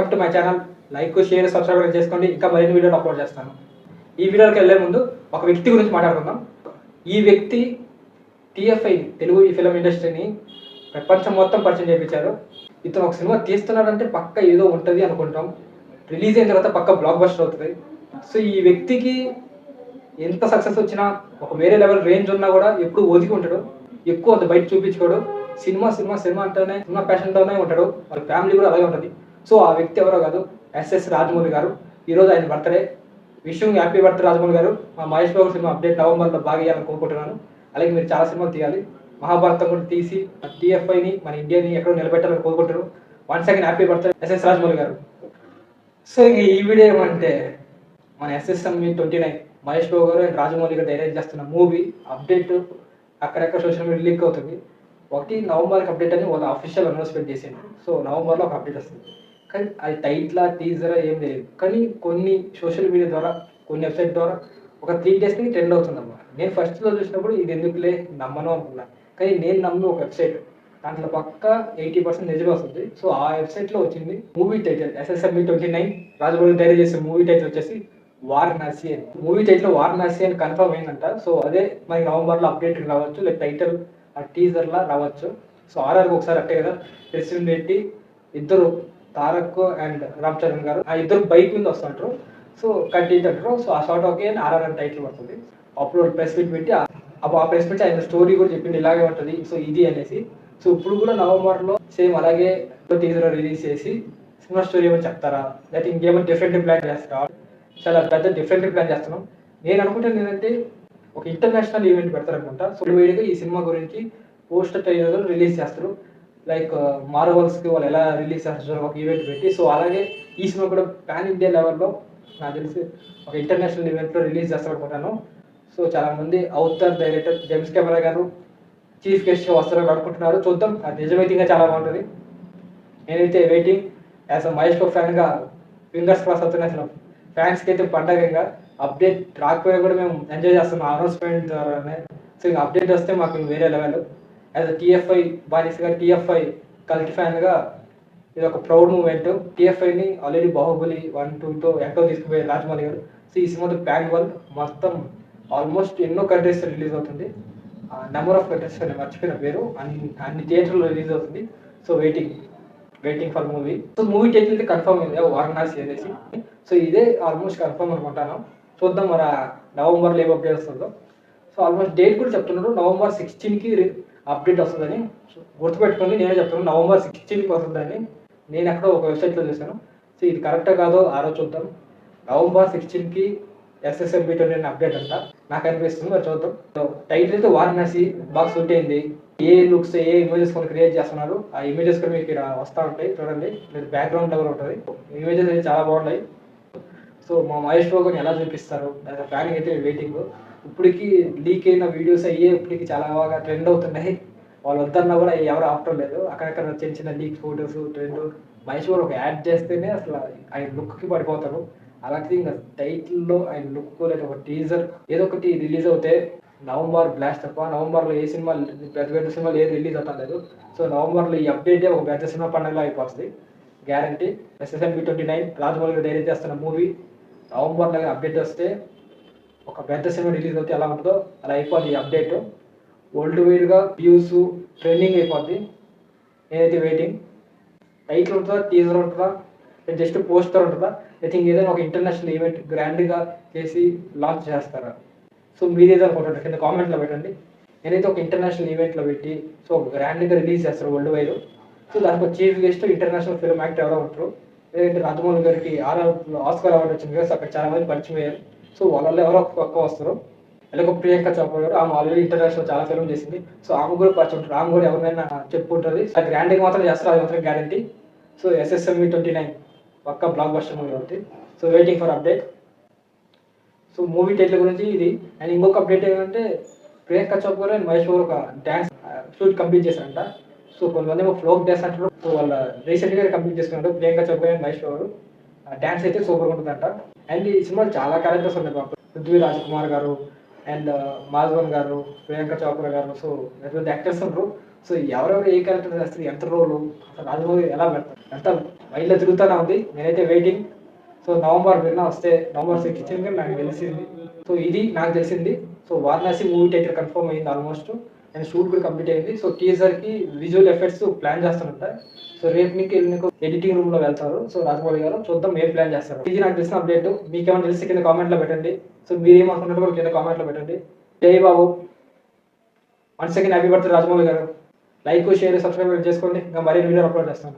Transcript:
Welcome to my channel. Like share subscribe చేసుకోండి. ఇంకా మరిన్ని వీడియోలు అప్లోడ్ చేస్తాను. ఈ వీడియోకి వెళ్ళే ముందు ఒక వ్యక్తి గురించి మాట్లాడుకుందాం. ఈ వ్యక్తి టీఎఫ్ఐ తెలుగు ఈ ఫిలిం ఇండస్ట్రీని ప్రపంచం మొత్తం పరిచయం చేయించారు. ఇతను ఒక సినిమా తీస్తున్నాడంటే పక్క ఏదో ఉంటుంది అనుకుంటాం. రిలీజ్ అయిన తర్వాత పక్క బ్లాక్ బస్టర్ అవుతుంది. సో ఈ వ్యక్తికి ఎంత సక్సెస్ వచ్చినా ఒక వేరే లెవెల్ రేంజ్ ఉన్నా కూడా ఎప్పుడు ఒదిగి ఉంటాడు. ఎక్కువ అంత బయట చూపించుకోడు. సినిమా సినిమా సినిమా అంటేనే సినిమా ప్యాషన్తోనే ఉంటాడు. వాళ్ళ ఫ్యామిలీ కూడా అలాగే ఉంటుంది. సో ఆ వ్యక్తి ఎవరో కాదు, ఎస్ఎస్ రాజమౌళి గారు. ఈరోజు ఆయన బర్త్డే. విషయం హ్యాపీ బర్త్డే రాజమౌళి గారు. మా మహేష్ బాబు సినిమా అప్డేట్ నవంబర్లో బాగా ఇవ్వాలని కోరుకుంటున్నాను. అలాగే మీరు చాలా సినిమాలు తీయాలి. మహాభారతం కూడా తీసి టీఎఫ్ఐని మన ఇండియాని ఎక్కడో నిలబెట్టాలని కోరుకుంటున్నాను. Once again happy birthday SS Rajamouli garu. So ఈ వీడియో ఏమంటే మన ఎస్ఎస్ఎంఈ 29 మహేష్ బాబు గారు అండ్ రాజమౌళి గారు డైరెక్ట్ చేస్తున్న మూవీ అప్డేట్ అక్కడెక్కడ సోషల్ మీడియా లీక్ అవుతుంది. 1 నవంబర్కి అప్డేట్ అని వాళ్ళు అఫీషియల్ అనౌన్స్మెంట్ చేసింది. సో నవంబర్లో ఒక అప్డేట్ వస్తుంది. కానీ అది టైట్లా టీజరా ఏం లేదు. కానీ కొన్ని సోషల్ మీడియా ద్వారా కొన్ని వెబ్సైట్ ద్వారా ఒక 3 డేస్కి ట్రెండ్ అవుతుందన్నమాట. నేను ఫస్ట్లో చూసినప్పుడు ఇది ఎందుకులే నమ్మను అనుకున్నాను. కానీ నేను నమ్మి ఒక వెబ్సైట్ దాంట్లో పక్క 80% నిజమే వస్తుంది. సో ఆ వెబ్సైట్లో వచ్చింది movie title SSME 29 Rajamouli direct చేసే మూవీ టైటిల్ వచ్చేసి వారణాసి అని. మూవీ టైటిల్ వారణాసి అని కన్ఫర్మ్ అయిందంట. సో అదే మనకి నవంబర్లో అప్డేట్ రావచ్చు, లేదా టైటిల్ ఆ టీజర్లా రావచ్చు. సో ఆర్ఆర్కి ఒకసారి అట్టే కదా ప్రెసిడెంట్ పెట్టి ఇద్దరు తారక్ అండ్ రామ్ చరణ్ గారు ఆ ఇద్దరు బైక్ మీద వస్తుంటారు. సో కంటిన్యూ అంటారు. సో ఆ షార్ట్ ఓకే అని ఆర్ఆర్ అని టైటిల్ పడుతుంది. అప్పుడు ప్రెస్ మీట్ పెట్టి ఆ ప్రెస్ మీట్ ఆయన స్టోరీ కూడా చెప్పింది ఇలాగే ఉంటుంది. సో ఇది అనేసి. సో ఇప్పుడు కూడా నవంబర్లో సేమ్ అలాగే టీజర్ రిలీజ్ చేసి సినిమా స్టోరీ ఏమని చెప్తారా, లేకపోతే ఇంకేమైనా డిఫరెంట్ ప్లాన్ చేస్తారా? చాలా పెద్ద డిఫరెంట్ ప్లాన్ చేస్తున్నాం. నేను అనుకుంటాను ఏంటంటే ఒక ఇంటర్నేషనల్ ఈవెంట్ పెడతారనుకుంటా. సో వేడిగా ఈ సినిమా గురించి పోస్టర్ ట్రైలర్ రిలీజ్ చేస్తారు. లైక్ మార్వల్స్కి వాళ్ళు ఎలా రిలీజ్ చేస్తారు ఒక ఈవెంట్ పెట్టి. సో అలాగే ఈ సినిమా కూడా పాన్ ఇండియా లెవెల్లో నాకు తెలిసి ఒక ఇంటర్నేషనల్ ఈవెంట్లో రిలీజ్ చేస్తారు అనుకుంటాను. సో చాలామంది అవుతారు డైరెక్టర్ జేమ్స్ కెమెరా గారు చీఫ్ గెస్ట్గా వస్తారని అనుకుంటున్నారు. చూద్దాం. అది నిజమైతే ఇంకా చాలా బాగుంటుంది. నేనైతే waiting as a Mahesh Babu ఫ్యాన్గా ఫింగర్స్ క్రాస్ అవుతున్నాయి. అసలు ఫ్యాన్స్కి అయితే పండగంగా అప్డేట్ రాకపోయినా కూడా మేము ఎంజాయ్ చేస్తున్నాం అనౌన్స్మెంట్ ద్వారానే. సో ఇంకా అప్డేట్ వస్తే మాకు వేరే లెవెల్. యాజ్ అ టీఎఫ్ఐ బానిసగా టీఎఫ్ఐ కల్ట్ ఫ్యాన్గా ఇది ఒక ప్రౌడ్ మూమెంట్. టీఎఫ్ఐని ఆల్రెడీ బాహుబలి 1, 2తో ఎంతో తీసుకుపోయారు రాజమౌళి గారు. సో ఈ సినిమా ప్యాన్ వన్ మొత్తం ఆల్మోస్ట్ ఎన్నో కంట్రీస్ రిలీజ్ అవుతుంది. నెంబర్ ఆఫ్ కంట్రీస్ నేను మర్చిపోయిన పేరు. అన్ని థియేటర్లో రిలీజ్ అవుతుంది. So waiting for movie. So movie title అయితే కన్ఫర్మ్ అయింది వారణాసి అనేసి. సో ఇదే ఆల్మోస్ట్ కన్ఫర్మ్ అనుకుంటాను. చూద్దాం మరి నవంబర్లో ఏం అప్డేట్ వస్తుందో. సో ఆల్మోస్ట్ డేట్ కూడా చెప్తున్నారు నవంబర్ 16కి అప్డేట్ వస్తుందని. గుర్తుపెట్టుకోండి, నేనే చెప్తున్నాను నవంబర్ 16కి వస్తుందని. నేను ఎక్కడో ఒక వెబ్సైట్లో చూశాను. సో ఇది కరెక్టా కాదో ఆ రోజు చూద్దాం. నవంబర్ 16కి ఎస్ఎస్ఎంఈ 29 అప్డేట్ అంట నాకు అనిపిస్తుంది. మరి చూద్దాం. సో టైటిల్ అయితే వారణాసి బాగా సూట్ అయింది. ఏ లుక్స్ ఏ ఇమేజెస్ కొన్ని క్రియేట్ చేస్తున్నారు ఆ ఇమేజెస్ కూడా మీకు ఇక్కడ వస్తూ ఉంటాయి చూడండి. మీరు బ్యాక్గ్రౌండ్ లెవెల్ ఉంటుంది. ఇమేజెస్ అయితే చాలా బాగున్నాయి. సో మా మహేష్ బాబుని ఎలా చూపిస్తారు ఫ్యాన్ అయితే వెయిటింగ్. ఇప్పటికి లీక్ అయిన వీడియోస్ అయ్యే ఇప్పటికి చాలా బాగా ట్రెండ్ అవుతున్నాయి. వాళ్ళు వద్దన్నా కూడా ఎవరు ఆపటం లేదు. అక్కడక్కడ చిన్న చిన్న leak photos trend. Mahesh Babu ఒక యాడ్ చేస్తేనే అసలు ఆయన లుక్కి పడిపోతారు. అలాంటిది ఇంకా టైటిల్లో ఆయన లుక్ లేదా ఒక టీజర్ ఏదో ఒకటి రిలీజ్ అవుతే నవంబర్ బ్లాస్ట్ తప్ప నవంబర్లో ఏ సినిమా పెద్ద పెద్ద సినిమాలు ఏది రిలీజ్ అవుతాం లేదు. సో నవంబర్లో ఈ అప్డేటే ఒక పెద్ద సినిమా పండుగలో అయిపోతుంది గ్యారంటీ. ఎస్ఎస్ఎంఈ 29 రాజమౌళి డైరెక్ట్ చేస్తున్న మూవీ నవంబర్లో అప్డేట్ వస్తే ఒక పెద్ద సినిమా రిలీజ్ అవుతే ఎలా ఉంటుందో అలా అయిపోద్ది ఈ అప్డేట్. వరల్డ్ వైడ్గా వ్యూస్ ట్రెండింగ్ అయిపోద్ది. నేనైతే వెయిటింగ్. టైటిల్ ఉంటుందా, టీజర్ ఉంటుందా, జస్ట్ పోస్టర్ ఉంటుందా, ఐ థింక్ ఏదైనా ఒక ఇంటర్నేషనల్ ఈవెంట్ గ్రాండ్గా చేసి లాంచ్ చేస్తారా? సో మీరు ఏదో అనుకుంటారు కింద కామెంట్లో పెట్టండి. నేనైతే ఒక ఇంటర్నేషనల్ ఈవెంట్లో పెట్టి సో గ్రాండ్గా రిలీజ్ చేస్తారు వరల్డ్ వైడ్. సో దానికి chief guest international film actor ఎవరో ఉంటారు. లేదంటే రాజమౌళి గారికి ఆస్కార్ అవార్డు వచ్చింది కదా. సో అక్కడ చాలా మంది పరిచయం అయ్యారు. సో వాళ్ళలో ఎవరో పక్క వస్తారు. అలాగే ప్రియాంక చోప్రా గారు ఆమె ఆల్రెడీ ఇంటర్నేషనల్ చాలా ఫిల్మ్ చేసింది. సో ఆమె కూడా పరిచయం ఉంటారు. ఆమె కూడా ఎవరినైనా చెప్పుకుంటుంది. ఆ గ్రాండ్గా మాత్రం చేస్తారు, అది మాత్రం గ్యారంటీ. సో ఎస్ఎస్ఎంఈ 29 పక్క బ్లాక్ బస్టర్ మూవీ అవుతుంది. So waiting for update. So movie title గురించి ఇది. అండ్ ఇంకొక అప్డేట్ ఏంటంటే ప్రియాంక చోప్రా అండ్ మహేష్ బాబు ఒక డ్యాన్స్ షూట్ కంప్లీట్ చేశారంట. సో కొంతమంది ఏమో ఫ్లోక్ డ్యాన్స్ అంటారు. సో వాళ్ళ రీసెంట్గా కంప్లీట్ చేసుకున్నారు ప్రియాంక చోప్రా అండ్ మహేష్ బాబు. డ్యాన్స్ అయితే సూపర్గా ఉంటుందంట. అండ్ ఈ సినిమాలో చాలా క్యారెక్టర్స్ ఉన్నాయి పాప. పృథ్వీ రాజ్ కుమార్ గారు అండ్ మాధవన్ గారు, ప్రియాంక చోప్రా గారు. సో పెద్ద యాక్టర్స్ ఉంటారు. సో ఎవరెవరు ఏ క్యారెక్టర్ చేస్తారు, ఎంత రోలు, అసలు రాజమౌళి ఎలా పెడతారు, ఎంత మైండ్లో తిరుగుతూనే ఉంది. నేనైతే వెయిటింగ్. సో నవంబర్ విన్న వస్తే నవంబర్ 16 నాకు తెలిసింది. సో ఇది నాకు తెలిసింది. So Varanasi movie title confirm అయింది ఆల్మోస్ట్. అండ్ షూట్ కూడా కంప్లీట్ అయింది. సో టీజర్కి విజువల్ ఎఫెక్ట్స్ ప్లాన్ చేస్తున్నట్ట. సో రేపు నీకు ఎడిటింగ్ రూమ్లో వెళ్తారు. సో రాజమౌళి గారు చూద్దాం ఏం ప్లాన్ చేస్తారు. ఇది నాకు తెలిసిన అప్డేట్. మీకేమైనా తెలిసి కింద కామెంట్లో పెట్టండి. సో మీరేమనుకున్నట్టు కూడా కింద కామెంట్లో పెట్టండి. జై Babu. Once second happy birthday Rajamouli garu. Like share subscribe చేసుకోండి. ఇంకా మరిన్ని వీడియోలు అప్లోడ్ చేస్తాను.